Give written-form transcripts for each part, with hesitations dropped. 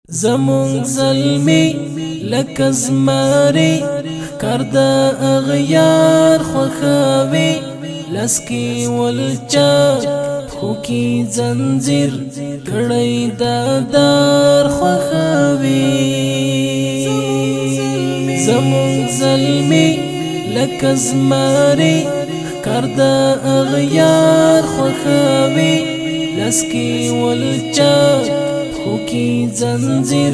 زمون زلمی لکزماری کرد اغیار خوخاوی لسکی والچا خوکی زنزیر کڑی دادار خوخاوی زمون زلمی لکزماری کرد اغیار خوخاوی لسکی والچا خوکی زنزیر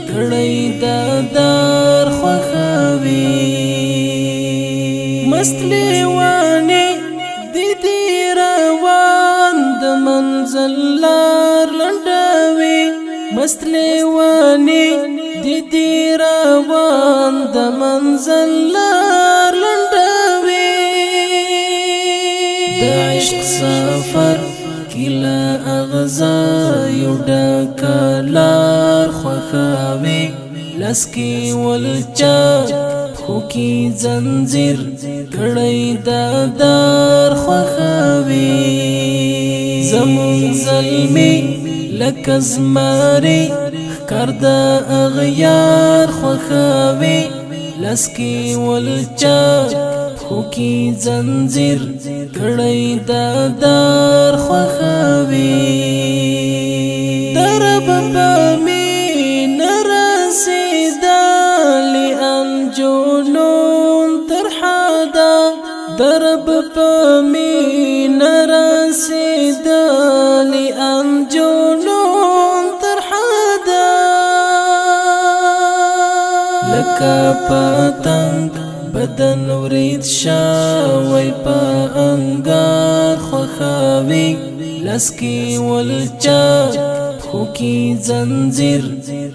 کڑی دادار خوخاوی مست لیوانی دی روان د منزل لار لنډوي مست لیوانی دی روان د منزل لار لنډوي د عشق سفر کلا اغزا یوډا کلار خوخاوی لسکی والچا خوکی زنزیر کڑی دادار خوخاوی زمون زلمی لکزماری کرد اغیار خوخاوی لسکی والچا خوکی زنزیر کڑی دادار خوخاوی درب بامی نرسیدا لئن جنون ترحادا درب بامی نرسیدا لئن جنون ترحادا لکا پتنگ بدن ورید شاوی پا انگار خوخاوی لسکی والچا خوکی زنزیر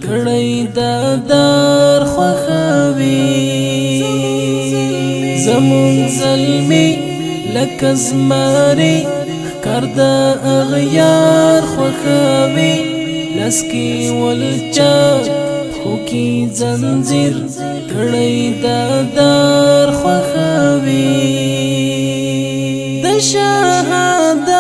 کڑی دادار خوخاوی زمون زلمی لکزماری کرد اغیار خوخاوی لسکی والچا خوکی زنزیر کڑی دادار خوخاوی د شهادت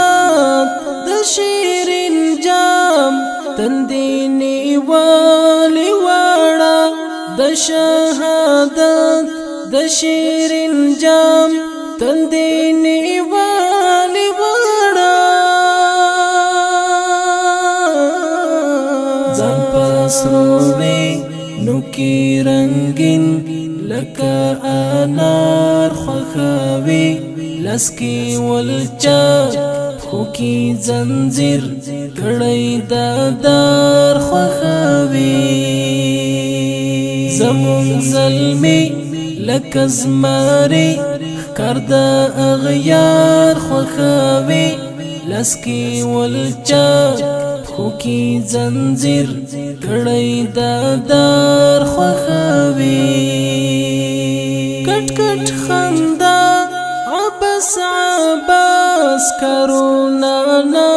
د شیرین جام تندینی والی وڑا د شهادت د شیرین جام تندینی والی وڑا زن پسروی نوکی رنگین لکا انار خوخاوی لسکی والچا خوکی زنزیر کڑی دادار خوخاوی زمون زلمی لکزماری کرد اغیار خوخاوی لسکی والچا خوکی زنزیر کڑی دادار خوخاوی کٹ کٹ خندا عبس عباس کرونا نا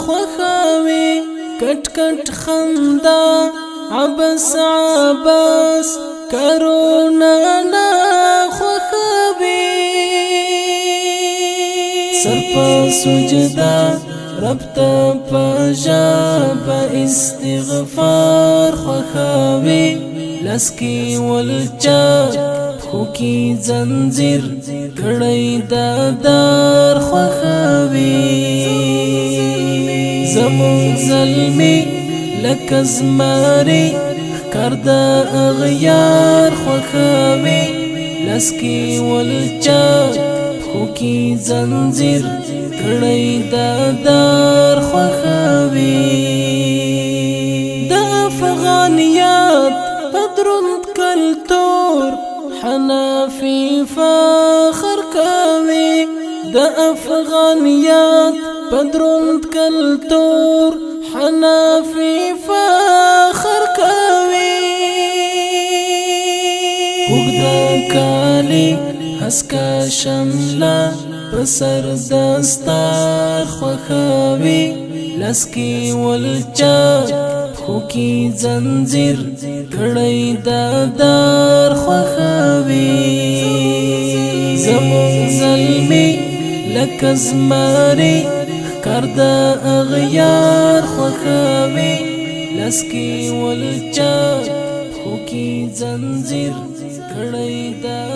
خوخاوی کٹ کٹ خندا عبس عباس کرونا نا خوخاوی سر پا سجدہ رب تا پاجا با استغفار خوخاوی لسکی والچا خوکی زنزیر کڑی دادار خوخاوی زمون زلمی لکزماری کرد اغیار خوخاوی لسکی والچا خوکی زنزیر کڑی دادار خوخاوی دا افغانیات پدرند کلتور حنافی فاخر کاوی دا افغانیات پدرند کلتور حنافی فاخر کاوی اگدا کالی حسکا شملا پسر دستار خوخاوی لسکی والچا خوکی زنزیر کڑی دادار خوخاوی زمون زلمی لکزماری کرد اغیار خوخاوی لسکی ولچا خو کی زنجیر کړی دا